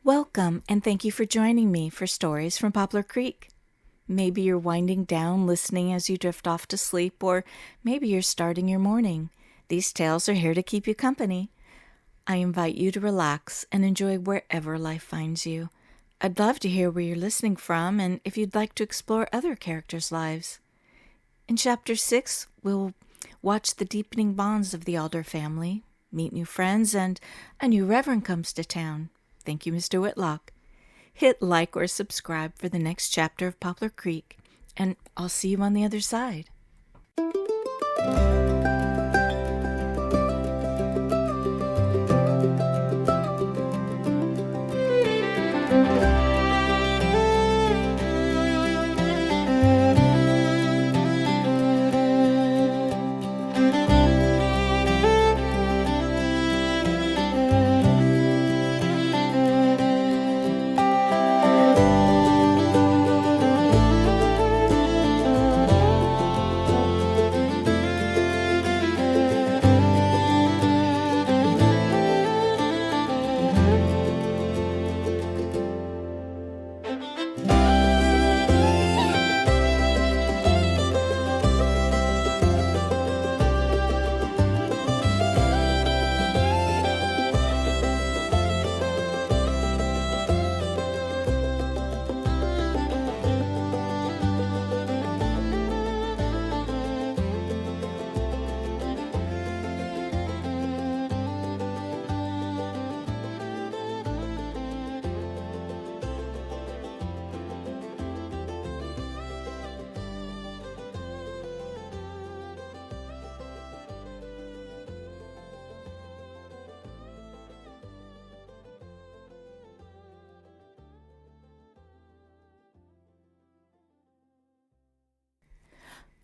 Welcome, and thank you for joining me for Stories from Poplar Creek. Maybe you're winding down listening as you drift off to sleep, or maybe you're starting your morning. These tales are here to keep you company. I invite you to relax and enjoy wherever life finds you. I'd love to hear where you're listening from and if you'd like to explore other characters' lives. In Chapter 6, we'll watch the deepening bonds of the Alder family, meet new friends, and a new reverend comes to town. Thank you, Mr. Whitlock. Hit like or subscribe for the next chapter of Poplar Creek, and I'll see you on the other side.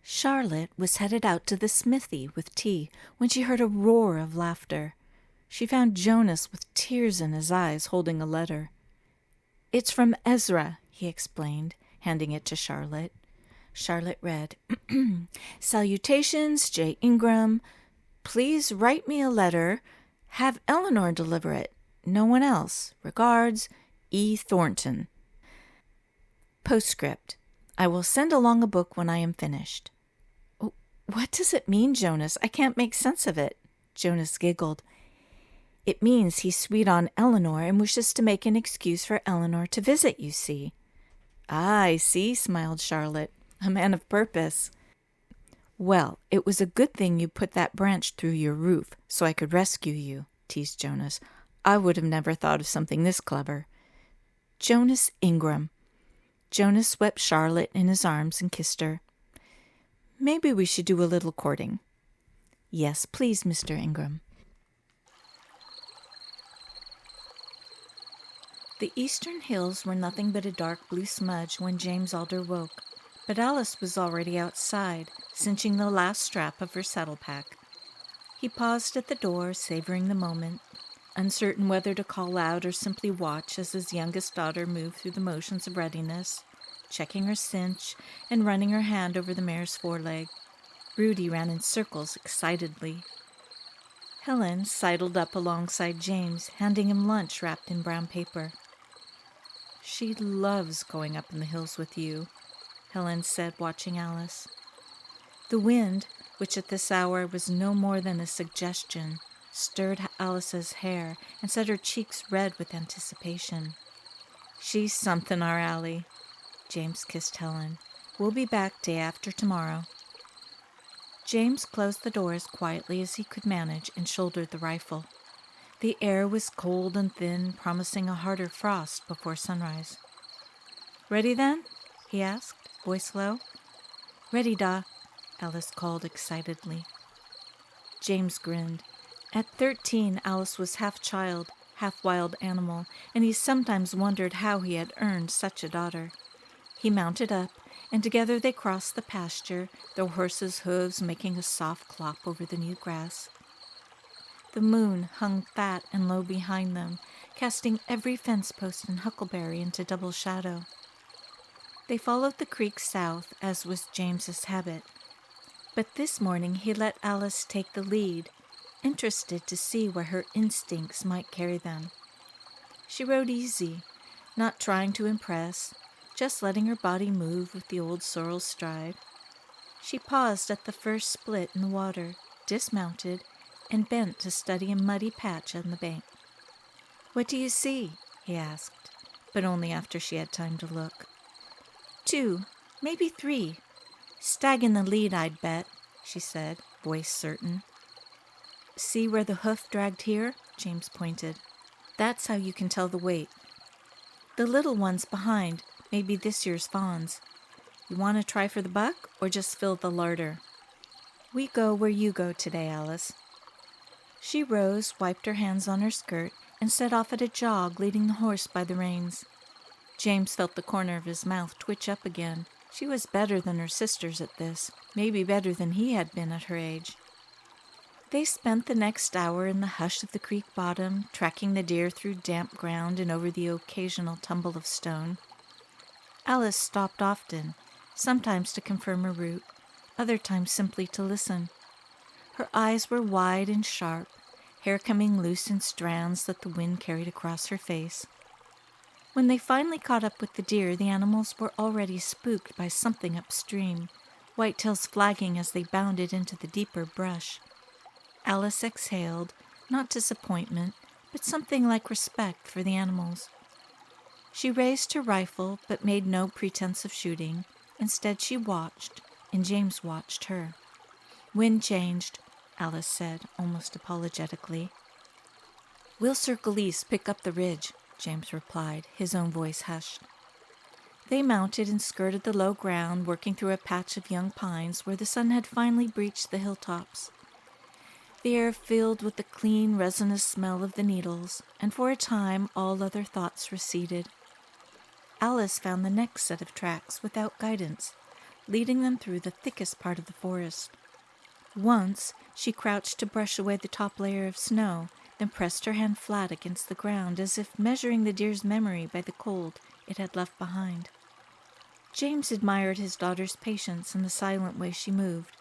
Charlotte was headed out to the smithy with tea when she heard a roar of laughter. She found Jonas with tears in his eyes holding a letter. "It's from Ezra," he explained, handing it to Charlotte. Charlotte read, "Salutations, J. Ingram. Please write me a letter. Have Eleanor deliver it. No one else. Regards, E. Thornton." Postscript. "I will send along a book when I am finished." "What does it mean, Jonas? I can't make sense of it." Jonas giggled. "It means he's sweet on Eleanor and wishes to make an excuse for Eleanor to visit, you see." "Ah, I see," smiled Charlotte. "A man of purpose." "Well, it was a good thing you put that branch through your roof so I could rescue you," teased Jonas. "I would have never thought of something this clever." "Jonas Ingram." Jonas swept Charlotte in his arms and kissed her. "Maybe we should do a little courting." "Yes, please, Mr. Ingram." The eastern hills were nothing but a dark blue smudge when James Alder woke, but Alice was already outside, cinching the last strap of her saddle-pack. He paused at the door, savoring the moment, uncertain whether to call out or simply watch as his youngest daughter moved through the motions of readiness, checking her cinch and running her hand over the mare's foreleg. Rudy ran in circles excitedly. Helen sidled up alongside James, handing him lunch wrapped in brown paper. "She loves going up in the hills with you," Helen said, watching Alice. The wind, which at this hour was no more than a suggestion, stirred Alice's hair and set her cheeks red with anticipation. "She's something, our Allie." James kissed Helen. "We'll be back day after tomorrow." James closed the door as quietly as he could manage and shouldered the rifle. The air was cold and thin, promising a harder frost before sunrise. "Ready then?" he asked, voice low. "Ready, Da," Alice called excitedly. James grinned. At 13, Alice was half child, half wild animal, and he sometimes wondered how he had earned such a daughter. He mounted up, and together they crossed the pasture, their horses' hooves making a soft clop over the new grass. The moon hung fat and low behind them, casting every fence post and huckleberry into double shadow. They followed the creek south, as was James's habit. But this morning he let Alice take the lead, interested to see where her instincts might carry them. She rode easy, not trying to impress, just letting her body move with the old sorrel stride. She paused at the first split in the water, dismounted, and bent to study a muddy patch on the bank. "What do you see?" he asked, but only after she had time to look. "Two, maybe three. Stag in the lead, I'd bet," she said, voice certain. "See where the hoof dragged here?" James pointed. "That's how you can tell the weight. The little ones behind may be this year's fawns. You want to try for the buck or just fill the larder?" "We go where you go today, Alice." She rose, wiped her hands on her skirt, and set off at a jog, leading the horse by the reins. James felt the corner of his mouth twitch up again. She was better than her sisters at this, maybe better than he had been at her age. They spent the next hour in the hush of the creek bottom, tracking the deer through damp ground and over the occasional tumble of stone. Alice stopped often, sometimes to confirm her route, other times simply to listen. Her eyes were wide and sharp, hair coming loose in strands that the wind carried across her face. When they finally caught up with the deer, the animals were already spooked by something upstream, whitetails flagging as they bounded into the deeper brush. Alice exhaled, not disappointment, but something like respect for the animals. She raised her rifle, but made no pretense of shooting. Instead, she watched, and James watched her. "Wind changed," Alice said, almost apologetically. "We'll circle east, pick up the ridge," James replied, his own voice hushed. They mounted and skirted the low ground, working through a patch of young pines where the sun had finally breached the hilltops. The air filled with the clean, resinous smell of the needles, and for a time all other thoughts receded. Alice found the next set of tracks without guidance, leading them through the thickest part of the forest. Once she crouched to brush away the top layer of snow, then pressed her hand flat against the ground as if measuring the deer's memory by the cold it had left behind. James admired his daughter's patience and the silent way she moved.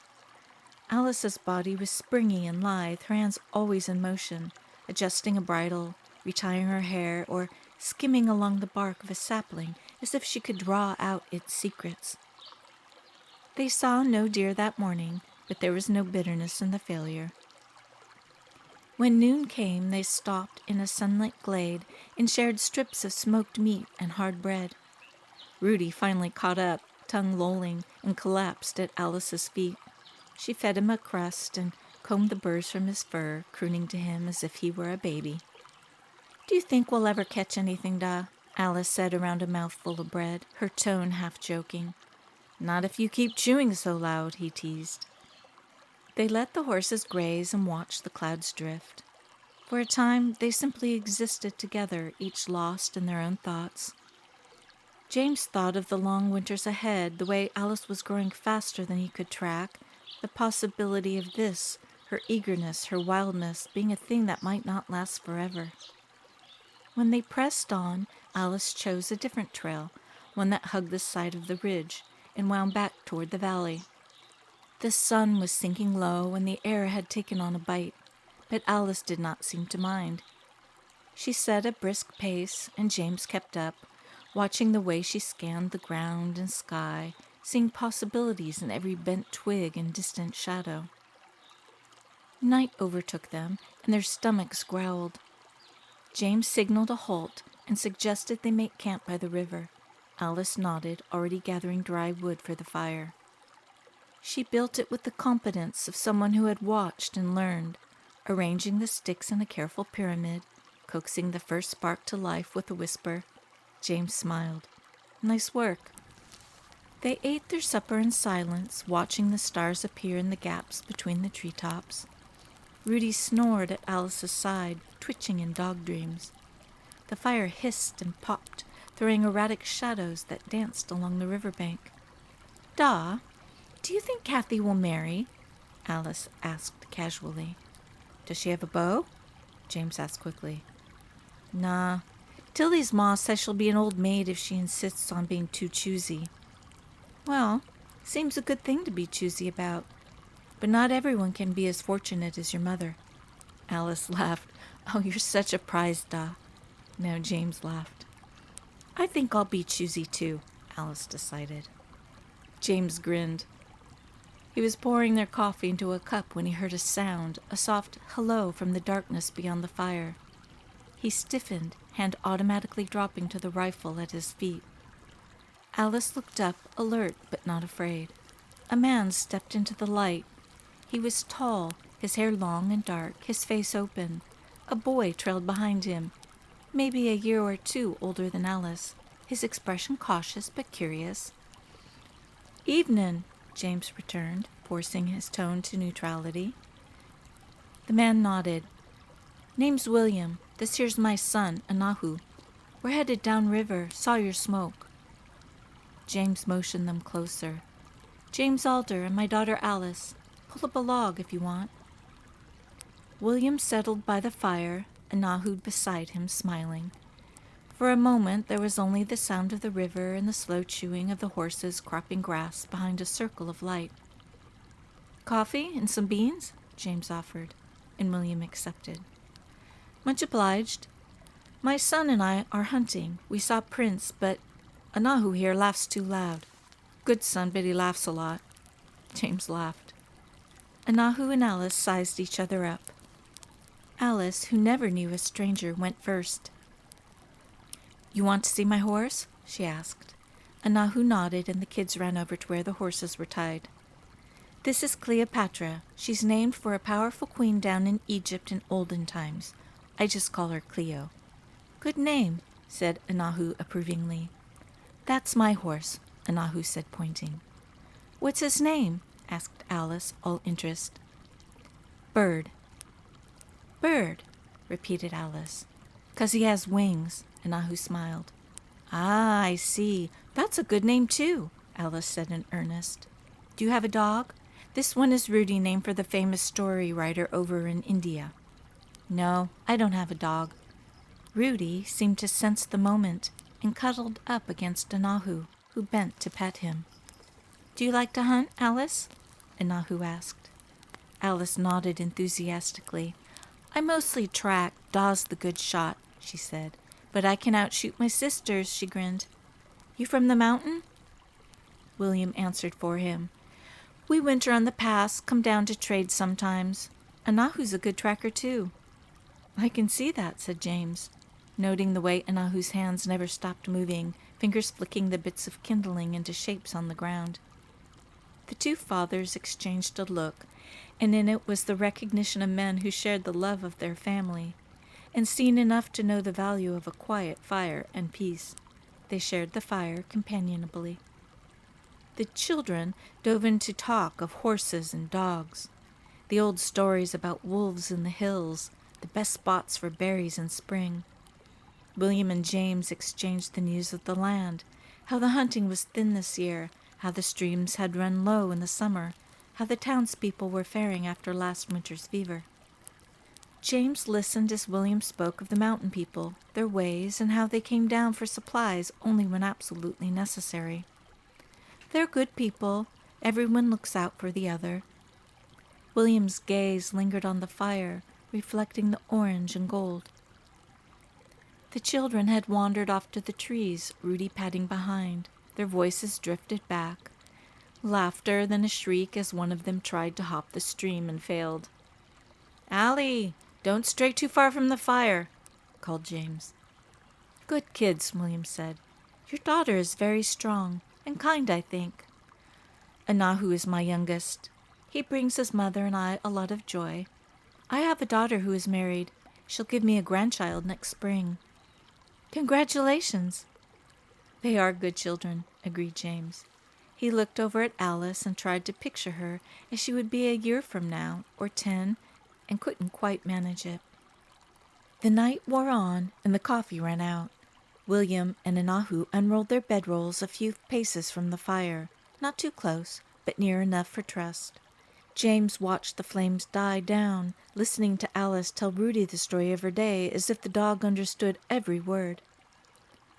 Alice's body was springy and lithe, her hands always in motion, adjusting a bridle, retying her hair, or skimming along the bark of a sapling as if she could draw out its secrets. They saw no deer that morning, but there was no bitterness in the failure. When noon came, they stopped in a sunlit glade and shared strips of smoked meat and hard bread. Rudy finally caught up, tongue lolling, and collapsed at Alice's feet. She fed him a crust and combed the burrs from his fur, crooning to him as if he were a baby. "Do you think we'll ever catch anything, Da?" Alice said around a mouthful of bread, her tone half joking. "Not if you keep chewing so loud," he teased. They let the horses graze and watched the clouds drift. For a time, they simply existed together, each lost in their own thoughts. James thought of the long winters ahead, the way Alice was growing faster than he could track, the possibility of this, her eagerness, her wildness, being a thing that might not last forever. When they pressed on, Alice chose a different trail, one that hugged the side of the ridge and wound back toward the valley. The sun was sinking low and the air had taken on a bite, but Alice did not seem to mind. She set a brisk pace, and James kept up, watching the way she scanned the ground and sky, seeing possibilities in every bent twig and distant shadow. Night overtook them, and their stomachs growled. James signaled a halt and suggested they make camp by the river. Alice nodded, already gathering dry wood for the fire. She built it with the competence of someone who had watched and learned, arranging the sticks in a careful pyramid, coaxing the first spark to life with a whisper. James smiled. "Nice work." They ate their supper in silence, watching the stars appear in the gaps between the treetops. Rudy snored at Alice's side, twitching in dog dreams. The fire hissed and popped, throwing erratic shadows that danced along the riverbank. "Da, do you think Kathy will marry?" Alice asked casually. "Does she have a beau?" James asked quickly. "Nah. Tilly's ma says she'll be an old maid if she insists on being too choosy." "Well, seems a good thing to be choosy about. But not everyone can be as fortunate as your mother." Alice laughed. "Oh, you're such a prize, Da." No, James laughed. I think I'll be choosy too, Alice decided. James grinned. He was pouring their coffee into a cup when he heard a sound, a soft hello from the darkness beyond the fire. He stiffened, hand automatically dropping to the rifle at his feet. Alice looked up, alert but not afraid. A man stepped into the light. He was tall, his hair long and dark, his face open. A boy trailed behind him, maybe a year or two older than Alice, his expression cautious but curious. "Evenin'," James returned, forcing his tone to neutrality. The man nodded. "Name's William. This here's my son, Anahu. We're headed downriver. Saw your smoke." James motioned them closer. "James Alder and my daughter Alice. Pull up a log if you want." William settled by the fire, Anahu beside him, smiling. For a moment there was only the sound of the river and the slow chewing of the horses cropping grass behind a circle of light. "Coffee and some beans?" James offered, and William accepted. "Much obliged. My son and I are hunting. We saw Prince, but Anahu here laughs too loud. Good son, but he laughs a lot." James laughed. Anahu and Alice sized each other up. Alice, who never knew a stranger, went first. "You want to see my horse?" she asked. Anahu nodded, and the kids ran over to where the horses were tied. "This is Cleopatra. She's named for a powerful queen down in Egypt in olden times. I just call her Cleo." "Good name," said Anahu approvingly. "That's my horse," Anahu said, pointing. "What's his name?" asked Alice, all interest. "Bird." "Bird," repeated Alice. "'Cause he has wings," Anahu smiled. "Ah, I see. That's a good name, too," Alice said in earnest. "Do you have a dog? This one is Rudy, named for the famous story writer over in India." "No, I don't have a dog." Rudy seemed to sense the moment and cuddled up against Anahu, who bent to pet him. "Do you like to hunt, Alice?" Anahu asked. Alice nodded enthusiastically. "I mostly track. Da's the good shot," she said. "But I can outshoot my sisters," she grinned. "You from the mountain?" William answered for him. "We winter on the pass, come down to trade sometimes. Anahu's a good tracker, too." "I can see that," said James, noting the way Anahu's hands never stopped moving, fingers flicking the bits of kindling into shapes on the ground. The two fathers exchanged a look, and in it was the recognition of men who shared the love of their family, and seen enough to know the value of a quiet fire and peace. They shared the fire companionably. The children dove into talk of horses and dogs, the old stories about wolves in the hills, the best spots for berries in spring. William and James exchanged the news of the land, how the hunting was thin this year, how the streams had run low in the summer, how the townspeople were faring after last winter's fever. James listened as William spoke of the mountain people, their ways, and how they came down for supplies only when absolutely necessary. "They're good people. Everyone looks out for the other." William's gaze lingered on the fire, reflecting the orange and gold. The children had wandered off to the trees, Rudy padding behind. Their voices drifted back. Laughter, then a shriek as one of them tried to hop the stream and failed. "Allie, don't stray too far from the fire," called James. "Good kids," William said. "Your daughter is very strong and kind, I think." "Anahu is my youngest. He brings his mother and I a lot of joy. I have a daughter who is married. She'll give me a grandchild next spring." "Congratulations." "They are good children," agreed James. He looked over at Alice and tried to picture her as she would be a year from now, or 10, and couldn't quite manage it. The night wore on, and the coffee ran out. William and Anahu unrolled their bedrolls a few paces from the fire, not too close, but near enough for trust. James watched the flames die down, listening to Alice tell Rudy the story of her day as if the dog understood every word.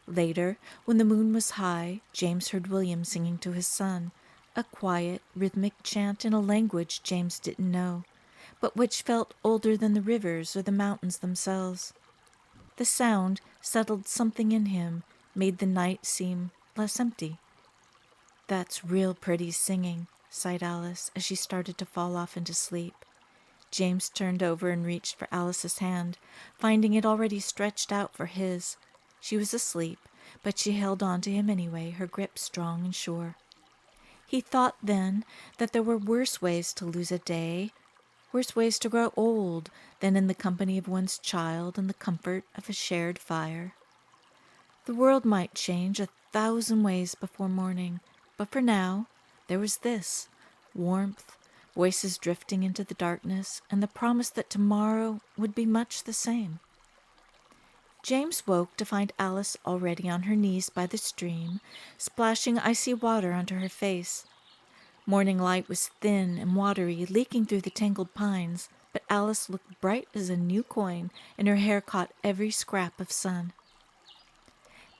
Later, when the moon was high, James heard William singing to his son, a quiet, rhythmic chant in a language James didn't know, but which felt older than the rivers or the mountains themselves. The sound settled something in him, made the night seem less empty. "That's real pretty singing," sighed Alice as she started to fall off into sleep. James turned over and reached for Alice's hand, finding it already stretched out for his. She was asleep, but she held on to him anyway, her grip strong and sure. He thought then that there were worse ways to lose a day, worse ways to grow old than in the company of one's child and the comfort of a shared fire. The world might change 1,000 ways before morning, but for now there was this: warmth, voices drifting into the darkness, and the promise that tomorrow would be much the same. James woke to find Alice already on her knees by the stream, splashing icy water onto her face. Morning light was thin and watery, leaking through the tangled pines, but Alice looked bright as a new coin, and her hair caught every scrap of sun.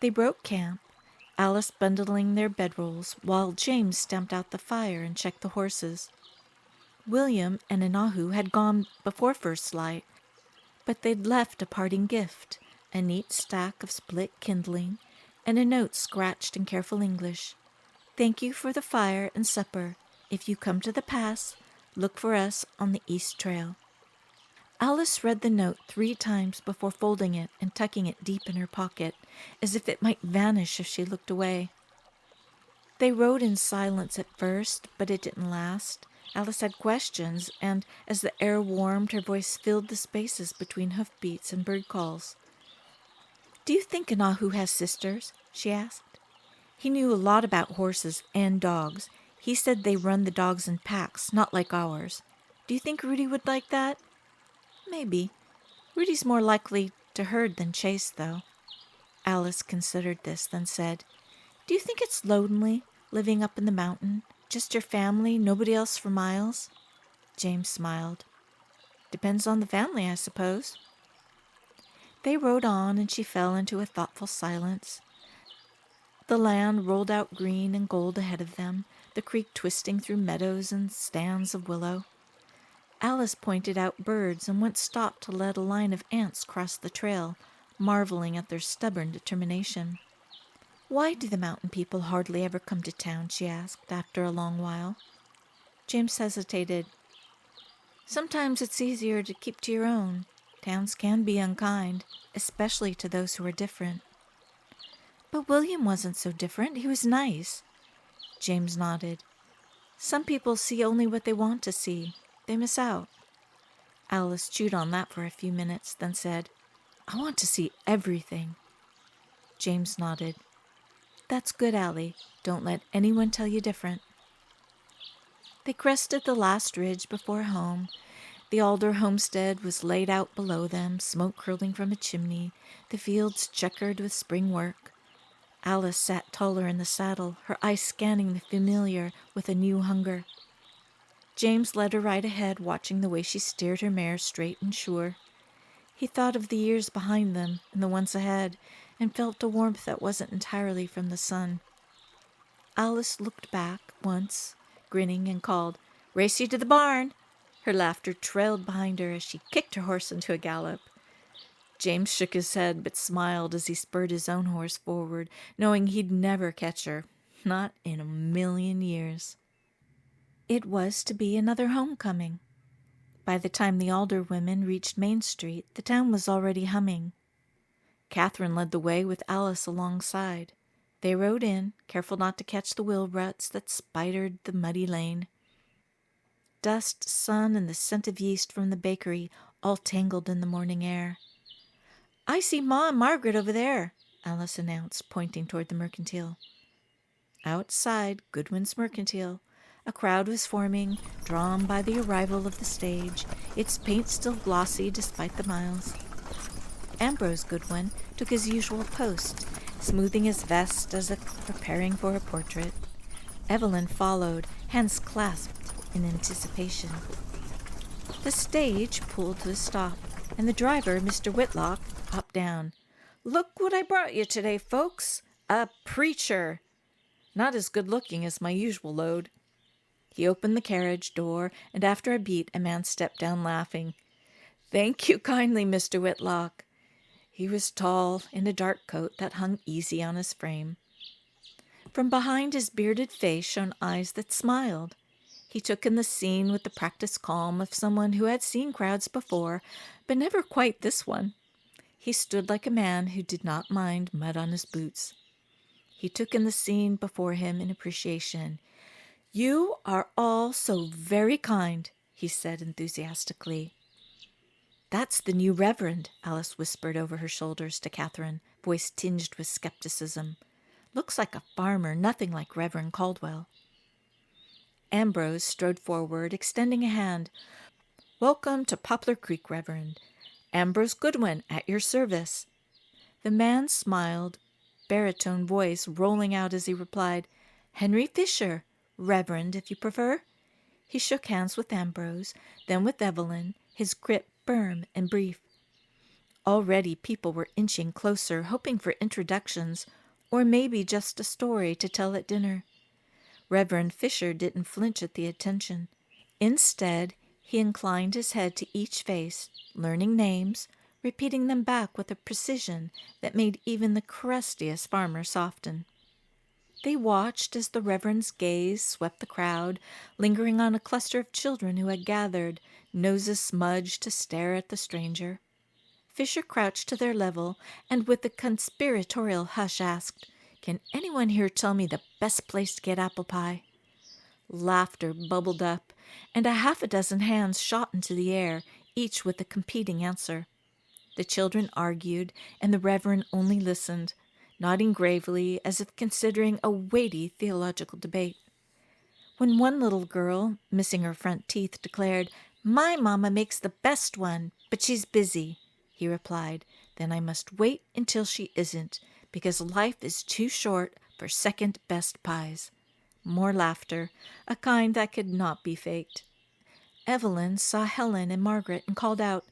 They broke camp, Alice bundling their bedrolls, while James stamped out the fire and checked the horses. William and Inahu had gone before first light, but they'd left a parting gift, a neat stack of split kindling, and a note scratched in careful English. "Thank you for the fire and supper. If you come to the pass, look for us on the East Trail." Alice read the note 3 times before folding it and tucking it deep in her pocket, as if it might vanish if she looked away. They rode in silence at first, but it didn't last. Alice had questions, and as the air warmed, her voice filled the spaces between hoofbeats and bird calls. "Do you think Inahu has sisters?" she asked. He knew a lot about horses and dogs. He said they run the dogs in packs, not like ours. "Do you think Rudy would like that?" "Maybe. Rudy's more likely to herd than chase, though." Alice considered this, then said, "Do you think it's lonely, living up in the mountain? Just your family, nobody else for miles?" James smiled. "Depends on the family, I suppose." They rode on, and she fell into a thoughtful silence. The land rolled out green and gold ahead of them, the creek twisting through meadows and stands of willow. Alice pointed out birds and once stopped to let a line of ants cross the trail, marveling at their stubborn determination. "Why do the mountain people hardly ever come to town?" she asked, after a long while. James hesitated. "Sometimes it's easier to keep to your own. Towns can be unkind, especially to those who are different." "But William wasn't so different. He was nice." James nodded. "Some people see only what they want to see. They miss out." Alice chewed on that for a few minutes, then said, "I want to see everything." James nodded. "That's good, Allie. Don't let anyone tell you different." They crested the last ridge before home. The Alder homestead was laid out below them, smoke curling from a chimney, the fields checkered with spring work. Alice sat taller in the saddle, her eyes scanning the familiar with a new hunger. James led her right ahead, watching the way she steered her mare straight and sure. He thought of the years behind them and the ones ahead, and felt a warmth that wasn't entirely from the sun. Alice looked back once, grinning, and called, "Race you to the barn!" Her laughter trailed behind her as she kicked her horse into a gallop. James shook his head but smiled as he spurred his own horse forward, knowing he'd never catch her, not in a million years. It was to be another homecoming. By the time the Alder women reached Main Street, the town was already humming. Catherine led the way with Alice alongside. They rode in, careful not to catch the wheel ruts that spidered the muddy lane. Dust, sun, and the scent of yeast from the bakery all tangled in the morning air. "I see Ma and Margaret over there," Alice announced, pointing toward the Mercantile. Outside Goodwin's Mercantile, a crowd was forming, drawn by the arrival of the stage, its paint still glossy despite the miles. Ambrose Goodwin took his usual post, smoothing his vest as if preparing for a portrait. Evelyn followed, hands clasped in anticipation. The stage pulled to a stop, and the driver, Mr. Whitlock, hopped down. "Look what I brought you today, folks. A preacher. Not as good-looking as my usual load." He opened the carriage door, and after a beat, a man stepped down laughing. "Thank you kindly, Mr. Whitlock." He was tall, in a dark coat that hung easy on his frame. From behind his bearded face shone eyes that smiled. He took in the scene with the practiced calm of someone who had seen crowds before, but never quite this one. He stood like a man who did not mind mud on his boots. He took in the scene before him in appreciation. "You are all so very kind," he said enthusiastically. "That's the new Reverend," Alice whispered over her shoulders to Catherine, voice tinged with skepticism. "Looks like a farmer, nothing like Reverend Caldwell." Ambrose strode forward, extending a hand. "Welcome to Poplar Creek, Reverend. Ambrose Goodwin, at your service." The man smiled, baritone voice rolling out as he replied, "Henry Fisher, Reverend, if you prefer." He shook hands with Ambrose, then with Evelyn, his grip firm and brief. Already people were inching closer, hoping for introductions, or maybe just a story to tell at dinner. Reverend Fisher didn't flinch at the attention. Instead, he inclined his head to each face, learning names, repeating them back with a precision that made even the crustiest farmer soften. They watched as the Reverend's gaze swept the crowd, lingering on a cluster of children who had gathered, noses smudged, to stare at the stranger. Fisher crouched to their level and with a conspiratorial hush asked, "Can anyone here tell me the best place to get apple pie?" Laughter bubbled up, and a half a dozen hands shot into the air, each with a competing answer. The children argued, and the Reverend only listened, nodding gravely as if considering a weighty theological debate. When one little girl, missing her front teeth, declared, "My mamma makes the best one, but she's busy," he replied, "Then I must wait until she isn't, because life is too short for second-best pies." More laughter, a kind that could not be faked. Evelyn saw Helen and Margaret and called out,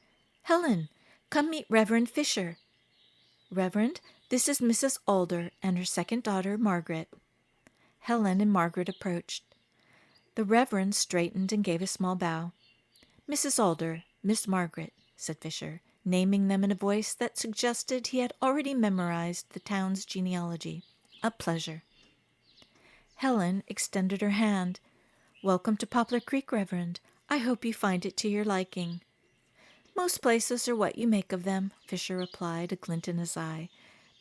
"Helen, come meet Reverend Fisher." "Reverend, this is Mrs. Alder and her second daughter, Margaret." Helen and Margaret approached. The Reverend straightened and gave a small bow. "Mrs. Alder, Miss Margaret," said Fisher, naming them in a voice that suggested he had already memorized the town's genealogy. "A pleasure." Helen extended her hand. "Welcome to Poplar Creek, Reverend. I hope you find it to your liking." "Most places are what you make of them," Fisher replied, a glint in his eye.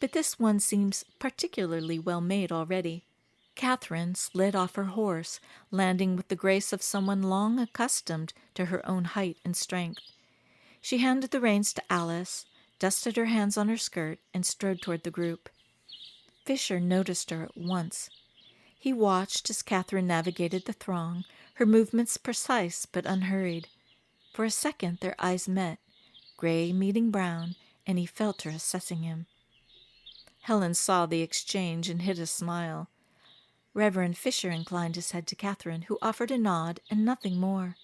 "But this one seems particularly well made already." Catherine slid off her horse, landing with the grace of someone long accustomed to her own height and strength. She handed the reins to Alice, dusted her hands on her skirt, and strode toward the group. Fisher noticed her at once. He watched as Catherine navigated the throng, her movements precise but unhurried. For a second their eyes met, gray meeting brown, and he felt her assessing him. Helen saw the exchange and hid a smile. Reverend Fisher inclined his head to Catherine, who offered a nod and nothing more.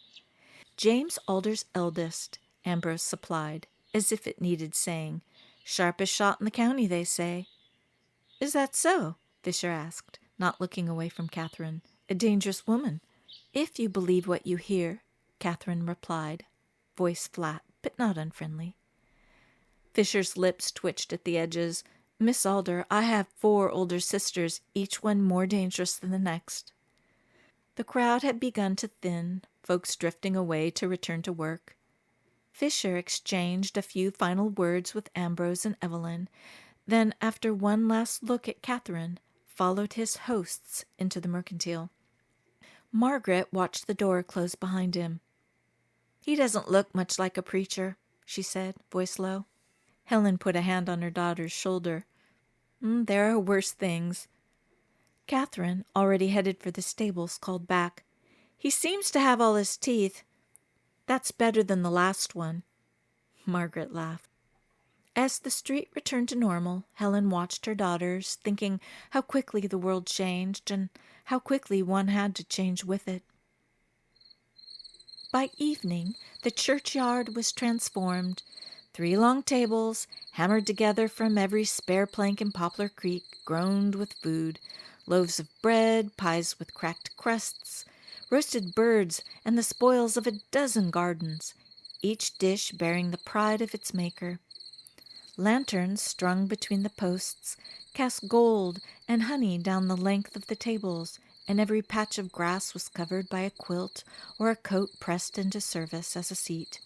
"James Alder's eldest," Ambrose supplied, as if it needed saying. "Sharpest shot in the county, they say." "Is that so?" Fisher asked, not looking away from Catherine. "A dangerous woman." "If you believe what you hear," Catherine replied, voice flat but not unfriendly. Fisher's lips twitched at the edges. "Miss Alder, I have 4 older sisters, each one more dangerous than the next." The crowd had begun to thin, folks drifting away to return to work. Fisher exchanged a few final words with Ambrose and Evelyn, then, after one last look at Catherine, followed his hosts into the Mercantile. Margaret watched the door close behind him. "He doesn't look much like a preacher," she said, voice low. Helen put a hand on her daughter's shoulder. "There are worse things." Catherine, already headed for the stables, called back, "He seems to have all his teeth." "That's better than the last one." Margaret laughed. As the street returned to normal, Helen watched her daughters, thinking how quickly the world changed and how quickly one had to change with it. By evening, the churchyard was transformed. 3 long tables, hammered together from every spare plank in Poplar Creek, groaned with food, loaves of bread, pies with cracked crusts, roasted birds, and the spoils of a dozen gardens, each dish bearing the pride of its maker. Lanterns strung between the posts cast gold and honey down the length of the tables, and every patch of grass was covered by a quilt or a coat pressed into service as a seat.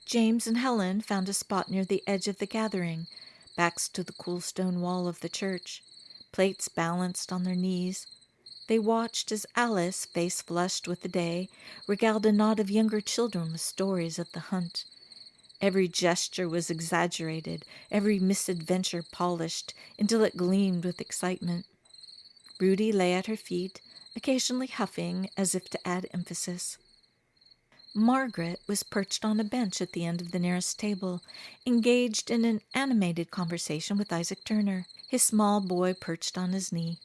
James and Helen found a spot near the edge of the gathering, backs to the cool stone wall of the church, plates balanced on their knees. They watched as Alice, face flushed with the day, regaled a knot of younger children with stories of the hunt. Every gesture was exaggerated, every misadventure polished, until it gleamed with excitement. Rudy lay at her feet, occasionally huffing as if to add emphasis. Margaret was perched on a bench at the end of the nearest table, engaged in an animated conversation with Isaac Turner, his small boy perched on his knee.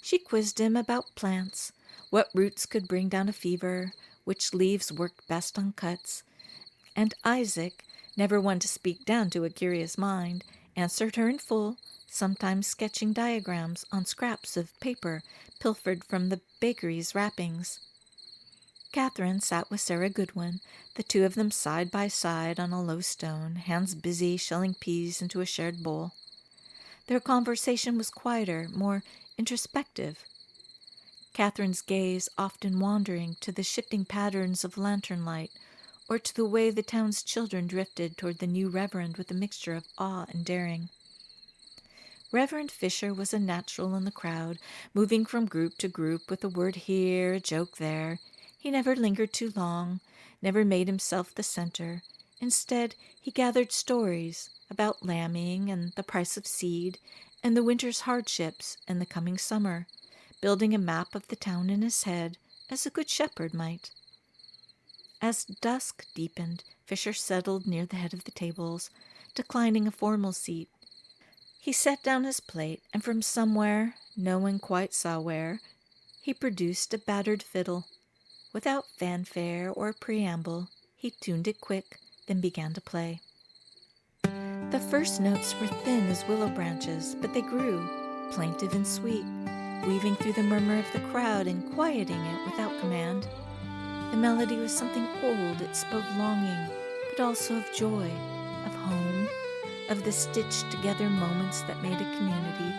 She quizzed him about plants, what roots could bring down a fever, which leaves worked best on cuts, and Isaac, never one to speak down to a curious mind, answered her in full, sometimes sketching diagrams on scraps of paper pilfered from the bakery's wrappings. Catherine sat with Sarah Goodwin, the two of them side by side on a low stone, hands busy shelling peas into a shared bowl. Their conversation was quieter, more introspective, Catherine's gaze often wandering to the shifting patterns of lantern light, or to the way the town's children drifted toward the new reverend with a mixture of awe and daring. Reverend Fisher was a natural in the crowd, moving from group to group with a word here, a joke there. He never lingered too long, never made himself the center. Instead, he gathered stories about lambing and the price of seed and the winter's hardships and the coming summer, building a map of the town in his head as a good shepherd might. As dusk deepened, Fisher settled near the head of the tables, declining a formal seat. He set down his plate, and from somewhere, no one quite saw where, he produced a battered fiddle. Without fanfare or preamble, he tuned it quick, then began to play. The first notes were thin as willow branches, but they grew, plaintive and sweet, weaving through the murmur of the crowd and quieting it without command. The melody was something old, it spoke longing, but also of joy, of home, of the stitched-together moments that made a community.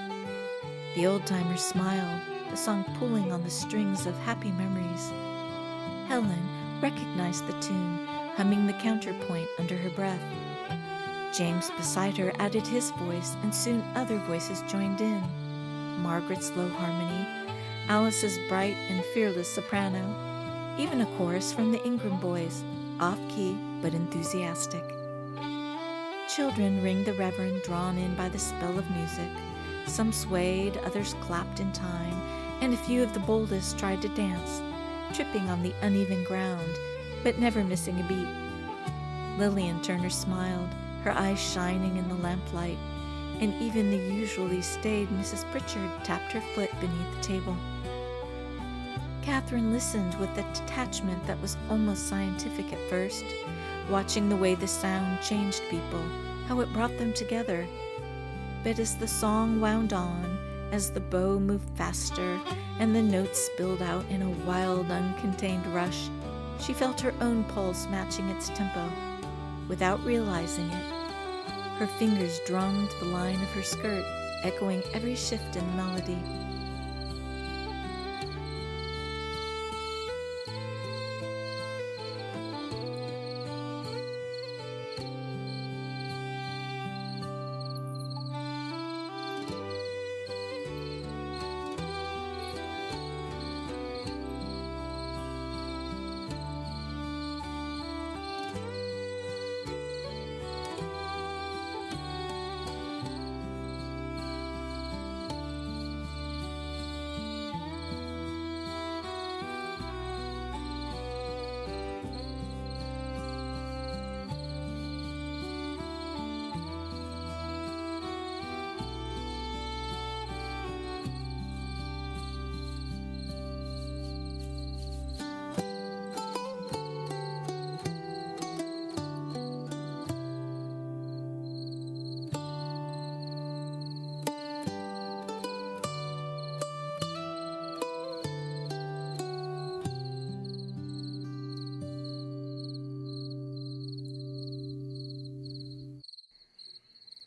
The old-timers smiled, the song pulling on the strings of happy memories. Helen recognized the tune, humming the counterpoint under her breath. James beside her added his voice, and soon other voices joined in. Margaret's low harmony, Alice's bright and fearless soprano, even a chorus from the Ingram boys, off-key but enthusiastic. Children ringed the reverend, drawn in by the spell of music. Some swayed, others clapped in time, and a few of the boldest tried to dance, tripping on the uneven ground, but never missing a beat. Lillian Turner smiled, her eyes shining in the lamplight, and even the usually staid Mrs. Pritchard tapped her foot beneath the table. Catherine listened with a detachment that was almost scientific at first, watching the way the sound changed people, how it brought them together. But as the song wound on, as the bow moved faster and the notes spilled out in a wild, uncontained rush, she felt her own pulse matching its tempo. Without realizing it, her fingers drummed the line of her skirt, echoing every shift in the melody.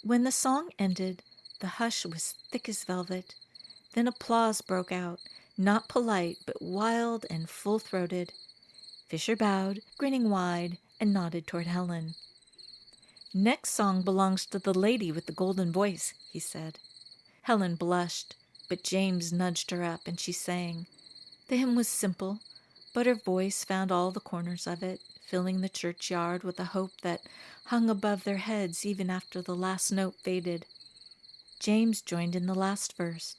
When the song ended, the hush was thick as velvet. Then applause broke out, not polite, but wild and full-throated. Fisher bowed, grinning wide, and nodded toward Helen. "Next song belongs to the lady with the golden voice," he said. Helen blushed, but James nudged her up, and she sang. The hymn was simple, but her voice found all the corners of it, filling the churchyard with a hope that hung above their heads even after the last note faded. James joined in the last verse,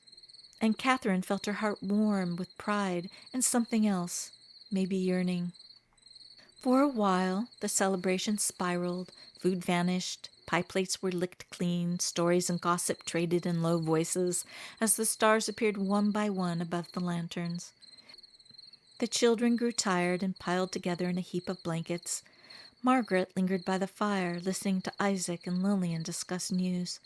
and Catherine felt her heart warm with pride and something else, maybe yearning. For a while, the celebration spiraled, food vanished, pie plates were licked clean, stories and gossip traded in low voices as the stars appeared one by one above the lanterns. The children grew tired and piled together in a heap of blankets. Margaret lingered by the fire, listening to Isaac and Lillian discuss news.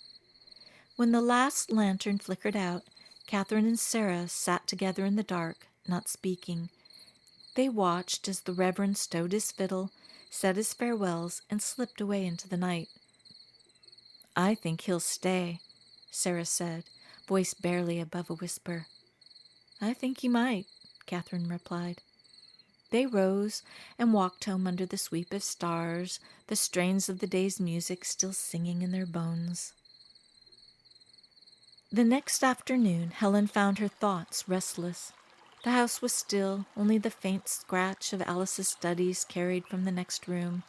When the last lantern flickered out, Catherine and Sarah sat together in the dark, not speaking. They watched as the Reverend stowed his fiddle, said his farewells, and slipped away into the night. "I think he'll stay," Sarah said, voice barely above a whisper. "I think he might," Catherine replied. They rose and walked home under the sweep of stars, the strains of the day's music still singing in their bones. The next afternoon, Helen found her thoughts restless. The house was still, only the faint scratch of Alice's studies carried from the next room.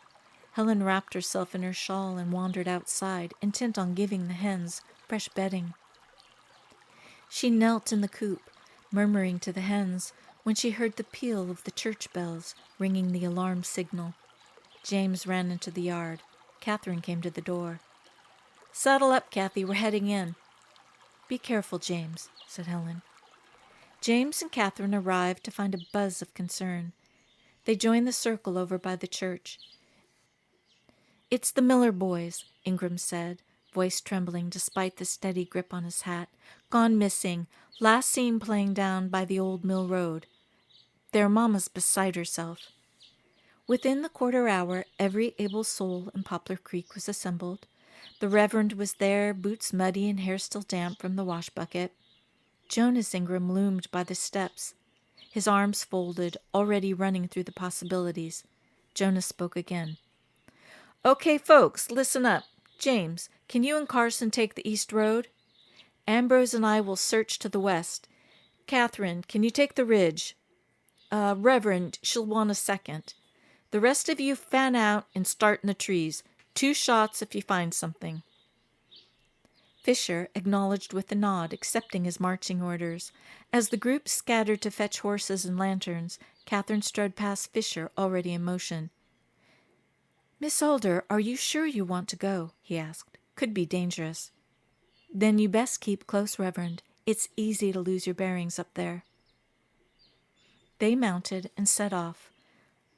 Helen wrapped herself in her shawl and wandered outside, intent on giving the hens fresh bedding. She knelt in the coop, murmuring to the hens, when she heard the peal of the church bells ringing the alarm signal. James ran into the yard. Catherine came to the door. "Saddle up, Kathy, we're heading in." "Be careful, James," said Helen. James and Catherine arrived to find a buzz of concern. They joined the circle over by the church. "It's the Miller boys," Ingram said, voice trembling despite the steady grip on his hat. "Gone missing. Last seen playing down by the old mill road. Their mamma's beside herself." Within the quarter hour, every able soul in Poplar Creek was assembled. The Reverend was there, boots muddy and hair still damp from the wash bucket. Jonas Ingram loomed by the steps, his arms folded, already running through the possibilities. Jonas spoke again. "Okay, folks, listen up. James, can you and Carson take the east road? Ambrose and I will search to the west. Catherine, can you take the ridge? Reverend, she'll want a second. The rest of you fan out and start in the trees. 2 shots if you find something." Fisher acknowledged with a nod, accepting his marching orders. As the group scattered to fetch horses and lanterns, Catherine strode past Fisher, already in motion. "Miss Alder, are you sure you want to go?" he asked. "Could be dangerous." "Then you best keep close, Reverend. It's easy to lose your bearings up there." They mounted and set off,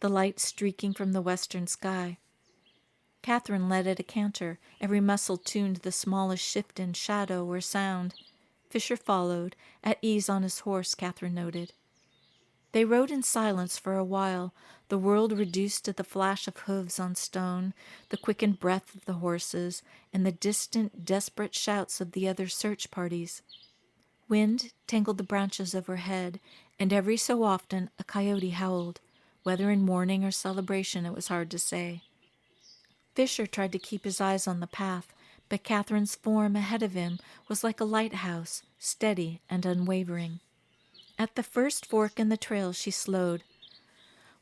the light streaking from the western sky. Catherine led at a canter, every muscle tuned to the smallest shift in shadow or sound. Fisher followed, at ease on his horse, Catherine noted. They rode in silence for a while, the world reduced to the flash of hooves on stone, the quickened breath of the horses, and the distant, desperate shouts of the other search parties. Wind tangled the branches overhead, and every so often a coyote howled. Whether in mourning or celebration, it was hard to say. Fisher tried to keep his eyes on the path, but Catherine's form ahead of him was like a lighthouse, steady and unwavering. At the first fork in the trail she slowed.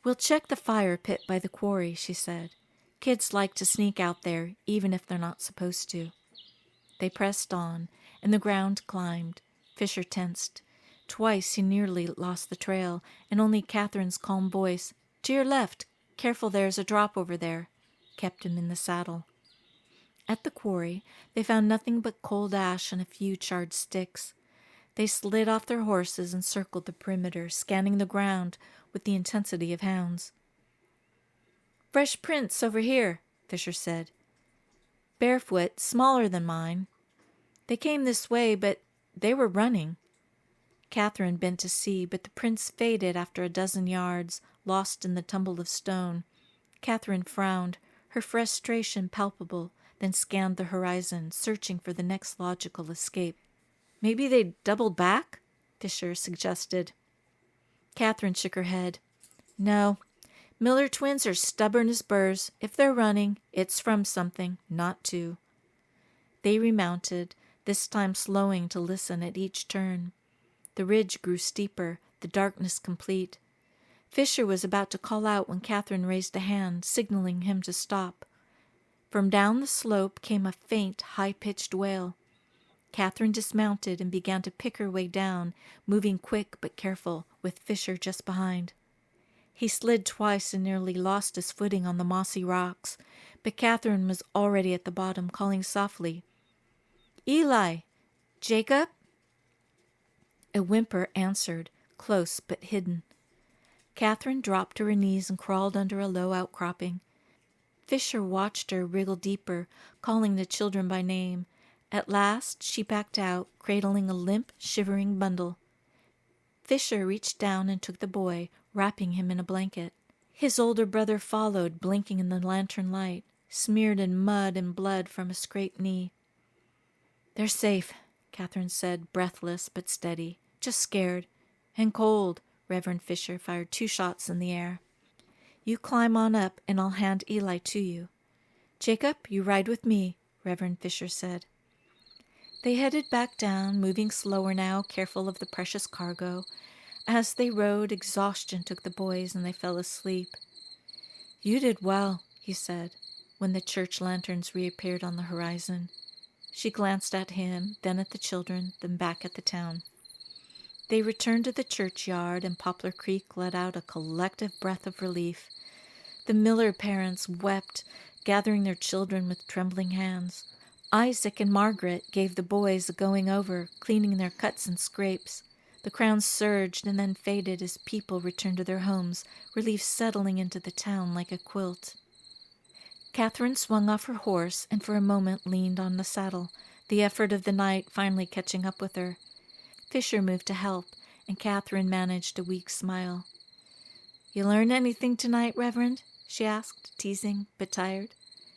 "We'll check the fire pit by the quarry," she said. "Kids like to sneak out there, even if they're not supposed to." They pressed on, and the ground climbed. Fisher tensed. Twice he nearly lost the trail, and only Catherine's calm voice, "To your left, careful, there's a drop over there," kept him in the saddle. At the quarry, they found nothing but cold ash and a few charred sticks. They slid off their horses and circled the perimeter, scanning the ground with the intensity of hounds. "Fresh prints over here," Fisher said. "Barefoot, smaller than mine. They came this way, but they were running." Catherine bent to see, but the prints faded after a dozen yards, lost in the tumble of stone. Catherine frowned, her frustration palpable, then scanned the horizon, searching for the next logical escape. "Maybe they doubled back?" Fisher suggested. Catherine shook her head. "No. Miller twins are stubborn as burrs. If they're running, it's from something, not to." They remounted, this time slowing to listen at each turn. The ridge grew steeper, the darkness complete. Fisher was about to call out when Catherine raised a hand, signaling him to stop. From down the slope came a faint, high-pitched wail. Catherine dismounted and began to pick her way down, moving quick but careful, with Fisher just behind. He slid twice and nearly lost his footing on the mossy rocks, but Catherine was already at the bottom, calling softly, "Eli! Jacob?" A whimper answered, close but hidden. Catherine dropped to her knees and crawled under a low outcropping. Fisher watched her wriggle deeper, calling the children by name. At last she backed out, cradling a limp, shivering bundle. Fisher reached down and took the boy, wrapping him in a blanket. His older brother followed, blinking in the lantern light, smeared in mud and blood from a scraped knee. "They're safe," Catherine said, breathless but steady. "Just scared. And cold." Reverend Fisher fired 2 shots in the air. "You climb on up, and I'll hand Eli to you." "Jacob, you ride with me," Reverend Fisher said. They headed back down, moving slower now, careful of the precious cargo. As they rode, exhaustion took the boys, and they fell asleep. "You did well," he said, when the church lanterns reappeared on the horizon. She glanced at him, then at the children, then back at the town. They returned to the churchyard, and Poplar Creek let out a collective breath of relief. The Miller parents wept, gathering their children with trembling hands. Isaac and Margaret gave the boys a going-over, cleaning their cuts and scrapes. The crowds surged and then faded as people returned to their homes, relief settling into the town like a quilt. Catherine swung off her horse and for a moment leaned on the saddle, the effort of the night finally catching up with her. Fisher moved to help, and Catherine managed a weak smile. "You learn anything tonight, Reverend?" she asked, teasing but tired.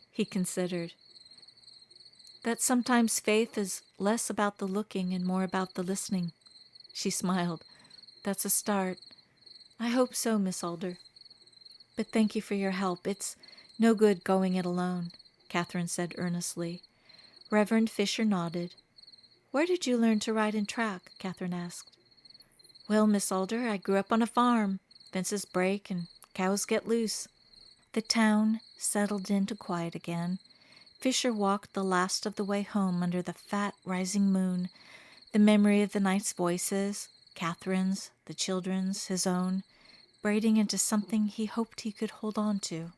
He considered. "That sometimes faith is less about the looking and more about the listening." She smiled. "That's a start." "I hope so, Miss Alder." "But thank you for your help. It's no good going it alone," Catherine said earnestly. Reverend Fisher nodded. "Where did you learn to ride and track?" Catherine asked. "Well, Miss Alder, I grew up on a farm. Fences break and cows get loose." The town settled into quiet again. Fisher walked the last of the way home under the fat, rising moon. The memory of the night's voices, Catherine's, the children's, his own, braiding into something he hoped he could hold on to.